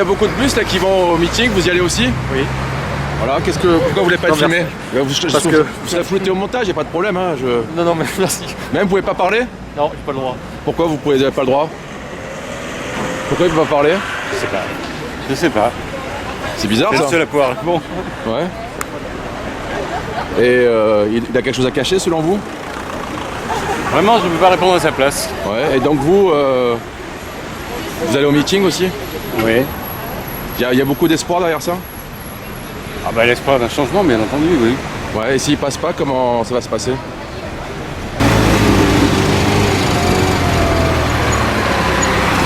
y a beaucoup de bus là qui vont au meeting, vous y allez aussi? Oui. Voilà, pourquoi vous voulez pas être filmé? Parce que vous serez flouté au montage, y a pas de problème. Hein, Non, mais merci. Même vous pouvez pas parler? Non, j'ai pas le droit. Pourquoi vous n'avez pas le droit? Pourquoi il ne peut pas parler? Je sais pas. C'est bizarre ça. C'est le seul à pouvoir répondre. Ouais. Et il a quelque chose à cacher selon vous? Vraiment, je ne peux pas répondre à sa place. Ouais. Et donc vous allez au meeting aussi? Oui. Il y a beaucoup d'espoir derrière ça? Ah bah l'espoir d'un changement, bien entendu, oui. Ouais, et s'il passe pas, comment ça va se passer?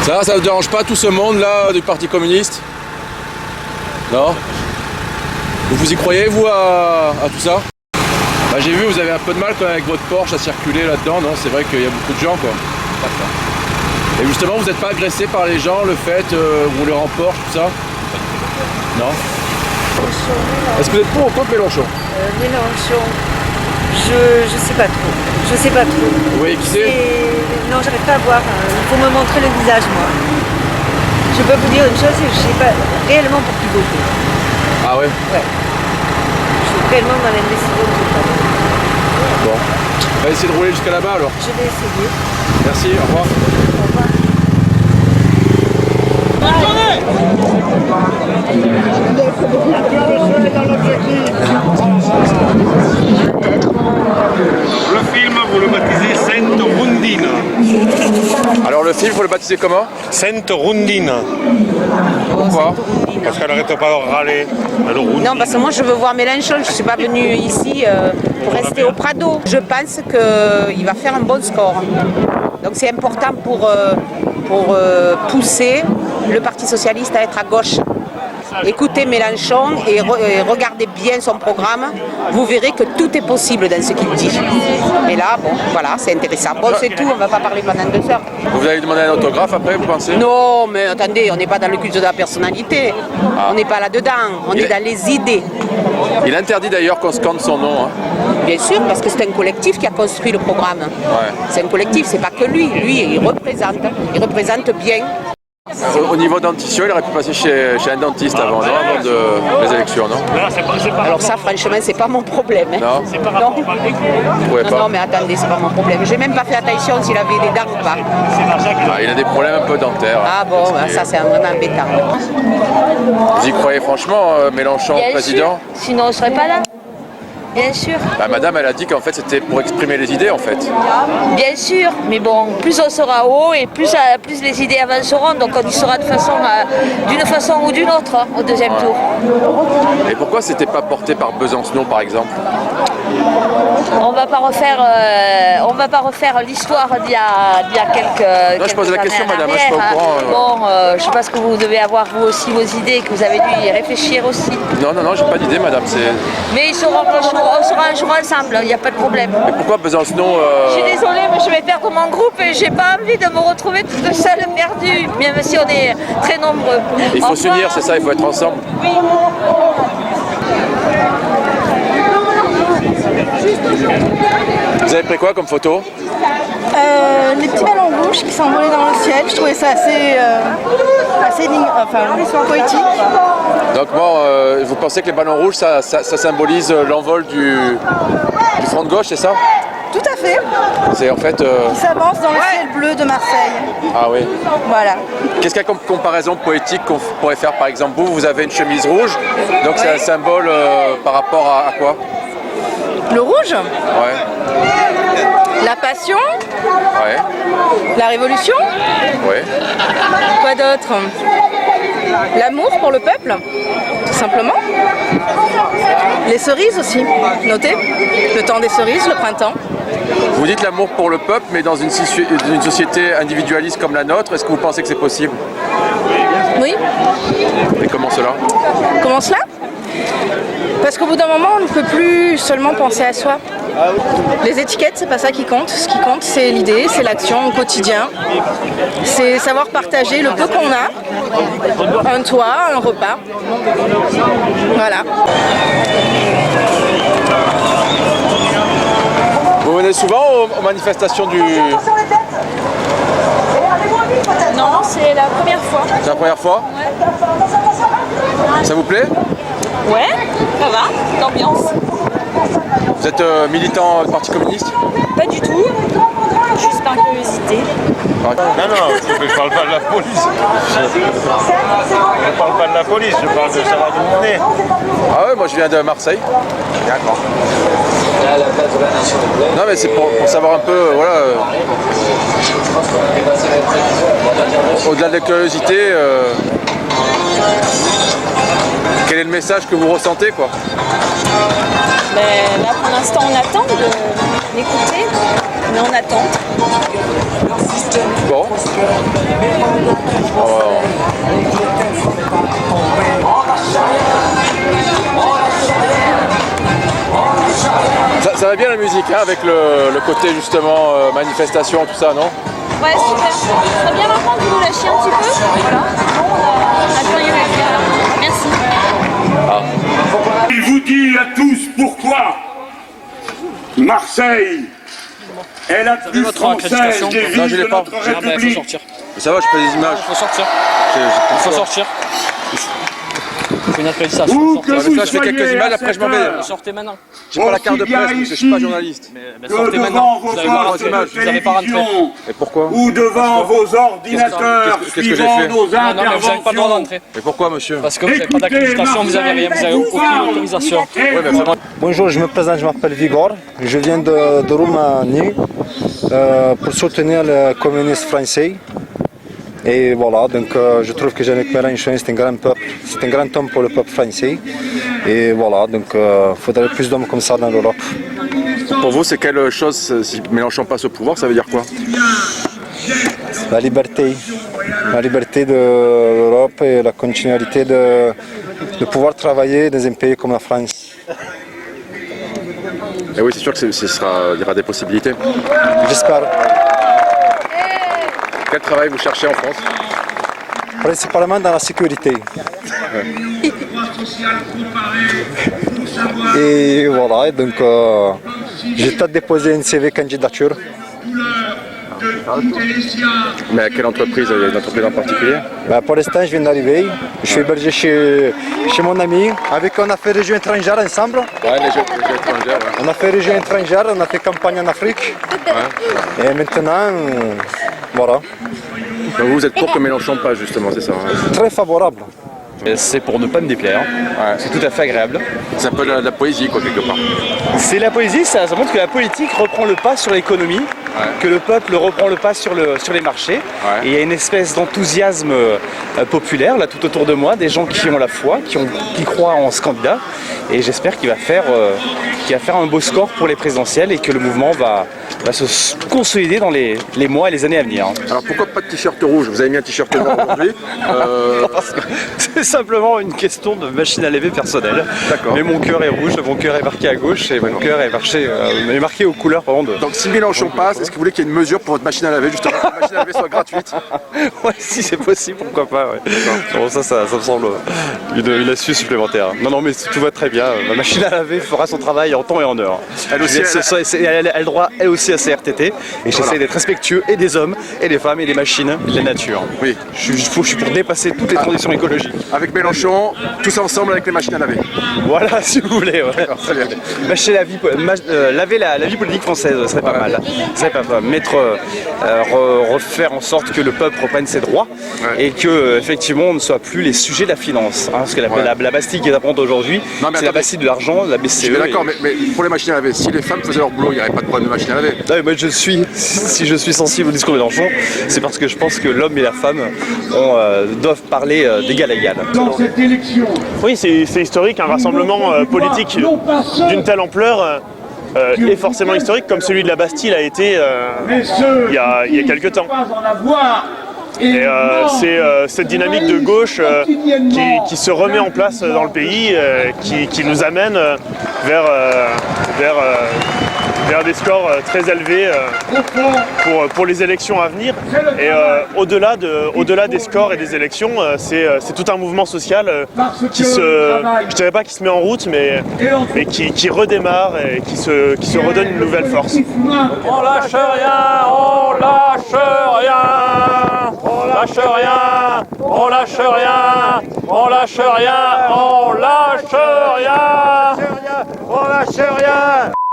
Ça ne dérange pas tout ce monde là du Parti communiste? Non? Vous y croyez vous à tout ça? Bah, j'ai vu, vous avez un peu de mal quand même avec votre Porsche à circuler là-dedans, non? C'est vrai qu'il y a beaucoup de gens quoi. Et justement, vous n'êtes pas agressé par les gens, le fait vous les remporte, tout ça? Non? Est-ce que vous êtes pour ou contre Mélenchon? Mélenchon, je sais pas trop. Je sais pas trop. Vous voyez qui c'est? Non, j'arrive pas à voir. Il faut me montrer le visage, moi. Je peux vous dire une chose, je sais pas réellement pour qui voter. Ah ouais? Ouais. Je suis réellement dans l'indécision totale. Bon. On va essayer de rouler jusqu'à là-bas alors. Je vais essayer. Merci, au revoir. Au revoir. Le film, vous le baptisez Sainte Rundine. Alors le film, vous le baptisez comment? Sainte Rundine. Pourquoi? Parce qu'elle n'arrête pas de râler. Non, parce que moi je veux voir Mélenchon, je ne suis pas venue ici pour rester au Prado. Je pense qu'il va faire un bon score. Donc c'est important pour pousser le Parti Socialiste à être à gauche. Écoutez Mélenchon et regardez bien son programme, vous verrez que tout est possible dans ce qu'il dit. Et là, bon, voilà, c'est intéressant. Bon, c'est tout, on ne va pas parler pendant 2 heures. Vous allez demander un autographe après, vous pensez? Non, mais attendez, on n'est pas dans le culte de la personnalité. On n'est pas là-dedans, on est dans les idées. Il interdit d'ailleurs qu'on scande son nom. Hein. Bien sûr, parce que c'est un collectif qui a construit le programme. Ouais. C'est un collectif, c'est pas que lui. Lui, il représente bien. Au niveau dentition, il aurait pu passer chez un dentiste avant les élections, non? Alors ça, franchement, c'est pas mon problème. Hein. Non? Non. Vous pouvez pas? Non, mais attendez, c'est pas mon problème. J'ai même pas fait attention s'il avait des dents ou pas. Ah, il a des problèmes un peu dentaires. Ah bon, ça c'est vraiment embêtant. Vous y croyez franchement, Mélenchon, Bien président? sûr. Sinon on serait pas là. Bien sûr. Bah, madame, elle a dit qu'en fait c'était pour exprimer les idées en fait. Bien sûr, mais bon, plus on sera haut et plus les idées avanceront, donc on y sera d'une façon ou d'une autre hein, au deuxième tour. Et pourquoi c'était pas porté par Besancenot par exemple? On va pas refaire l'histoire d'il y a quelques. Non, je pose la question, années en madame, moi, je suis pas au arrière, courant, Bon, je pense que vous devez avoir vous aussi vos idées, que vous avez dû y réfléchir aussi. Non, j'ai pas d'idée, madame. Mais on sera un jour ensemble, il n'y a pas de problème. Mais pourquoi Besancenot Je suis désolée, mais je vais perdre mon groupe et j'ai pas envie de me retrouver toute seule perdue, même si on est très nombreux. Il faut s'unir, c'est ça, il faut être ensemble. Oui. Vous avez pris quoi comme photo? Les petits ballons rouges qui s'envolaient dans le ciel, je trouvais ça assez poétique. Donc vous pensez que les ballons rouges, ça symbolise l'envol du front de gauche, c'est ça? Tout à fait. C'est en fait... Qui s'avance dans le ciel bleu de Marseille. Ah oui. Voilà. Qu'est-ce qu'il y a comme comparaison poétique qu'on pourrait faire par exemple? Vous avez une chemise rouge, donc c'est un symbole par rapport à quoi? Le rouge, Ouais. la passion, Ouais. la révolution, Ouais. quoi d'autre? L'amour pour le peuple, tout simplement. Les cerises aussi, notez. Le temps des cerises, le printemps. Vous dites l'amour pour le peuple, mais dans une société individualiste comme la nôtre, est-ce que vous pensez que c'est possible? Oui. Et comment cela? Comment cela? Parce qu'au bout d'un moment, on ne peut plus seulement penser à soi. Les étiquettes, c'est pas ça qui compte. Ce qui compte, c'est l'idée, c'est l'action au quotidien. C'est savoir partager le peu qu'on a, un toit, un repas. Voilà. Vous venez souvent aux manifestations Non, c'est la première fois. C'est la première fois? Ça vous plaît? Ouais, ça va, l'ambiance. Vous êtes militant du Parti communiste? Pas du tout, juste par curiosité. Non, je parle pas de la police. Je parle pas de la police, je parle de Sarah Dumont. Ah ouais, moi je viens de Marseille. D'accord. Non mais c'est pour savoir un peu, voilà. Au-delà de la curiosité, quel est le message que vous ressentez, quoi? Mais là pour l'instant on attend d'écouter, mais on attend. Bon. Ça va bien la musique, hein, avec le côté justement manifestation, tout ça, non? Ouais, super. Ça serait bien maintenant que vous lâchiez un petit peu. Voilà. Attends, il y en a bien. Merci. Il vous dit à tous pourquoi Marseille est la plus française des Non, je villes l'ai de pas. notre République. Ça va, je fais des images. Faut sortir. Il Faut sortir. C'est une accréditation. Où que Là, vous je fais quelques soyez images, à après je cette m'en vais. heure, Sortez maintenant. J'ai pas la carte de aussi bien presse, parce que je suis pas journaliste. Mais que sortez devant maintenant. vos Vous allez voir postes votre image. de Vous n'avez pas rentré. télévision Et pourquoi? ou devant vos ordinateurs Qu'est-ce que j'ai suivant fait? nos Non, mais vous n'avez pas le droit interventions. d'entrer. Et pourquoi, monsieur? Parce que vous n'avez pas d'accréditation, vous n'avez rien, vous n'avez aucune autorisation. Ouais, mais vraiment. Bonjour, je me présente, je m'appelle Vigor, je viens de Roumanie pour soutenir le communisme français. Et voilà, donc je trouve que Jean-Luc Mélenchon c'est un grand peuple, c'est un grand homme pour le peuple français. Et voilà, donc il faudrait plus d'hommes comme ça dans l'Europe. Pour vous, c'est quelle chose, si Mélenchon passe au pouvoir, ça veut dire quoi? La liberté de l'Europe et la continuité de pouvoir travailler dans un pays comme la France. Et oui, c'est sûr que il y aura des possibilités. J'espère. Quel travail vous cherchez en France? Principalement dans la sécurité. Et voilà, donc j'ai peut-être déposé une CV candidature. Mais à quelle entreprise? Il y a une entreprise en particulier? Pour l'instant, je viens d'arriver. Je suis hébergé chez mon ami. Avec on a fait région étrangère ensemble. Ouais, les jeux étrangers. Ouais. On a fait région étrangère, on a fait campagne en Afrique. Ouais. Et maintenant, voilà. Donc vous êtes pour que Mélenchon passe, justement, c'est ça, hein? Très favorable. C'est pour ne pas me déplaire. Ouais. C'est tout à fait agréable. C'est un peu de la poésie, quoi, quelque part. C'est la poésie, ça montre que la politique reprend le pas sur l'économie, que le peuple reprend le pas sur les marchés. Ouais. Et il y a une espèce d'enthousiasme populaire là tout autour de moi, des gens qui ont la foi, qui croient en ce candidat. Et j'espère qu'il va faire un beau score pour les présidentielles et que le mouvement va se consolider dans les mois et les années à venir. Alors pourquoi pas de t-shirt rouge? Vous avez mis un t-shirt noir aujourd'hui. Parce que c'est simplement une question de machine à laver personnelle. D'accord. Mais mon cœur est rouge, mon cœur est marqué à gauche et mon cœur est marqué aux couleurs de... Donc si Mélenchon passe, est-ce que vous voulez qu'il y ait une mesure pour votre machine à laver, justement, que la machine à laver soit gratuite? Ouais, si c'est possible, pourquoi pas. Ouais. Bon, ça me semble une astuce supplémentaire. Non, mais tout va très bien. Ma machine à laver fera son travail en temps et en heure. Elle aussi, elle a le droit, elle aussi, à ses RTT. Et j'essaie d'être respectueux et des hommes, et des femmes, et des machines, et de la nature. Oui. Je suis pour dépasser toutes les transitions écologiques. Avec Mélenchon, tous ensemble avec les machines à laver. Voilà, si vous voulez. Ouais. D'accord, très bien. Laver la vie politique française serait pas mal. Ça serait pas mal. Refaire en sorte que le peuple reprenne ses droits et que effectivement on ne soit plus les sujets de la finance. Hein, parce que la Bastille qui est à prendre aujourd'hui, c'est la Bastille de l'argent, la BCE. Je suis d'accord, mais pour les machines à laver, si les femmes faisaient leur boulot, il n'y aurait pas de problème de machine à laver. Non, moi si je suis sensible au discours de Mélenchon, c'est parce que je pense que l'homme et la femme doivent parler d'égal à égal. Dans cette élection, Oui, c'est historique, un rassemblement politique d'une telle ampleur est forcément historique, comme celui de la Bastille a été il y a quelques temps. pas en avoir. Et c'est cette dynamique de gauche qui se remet en place dans le pays, qui nous amène vers des scores très élevés pour les élections à venir. Et au-delà des scores et des élections, c'est tout un mouvement social je dirais pas qui se met en route, mais qui redémarre et qui se redonne une nouvelle force. On lâche rien, on lâche rien. lâche rien, on lâche rien, on lâche rien, on lâche rien, on lâche rien.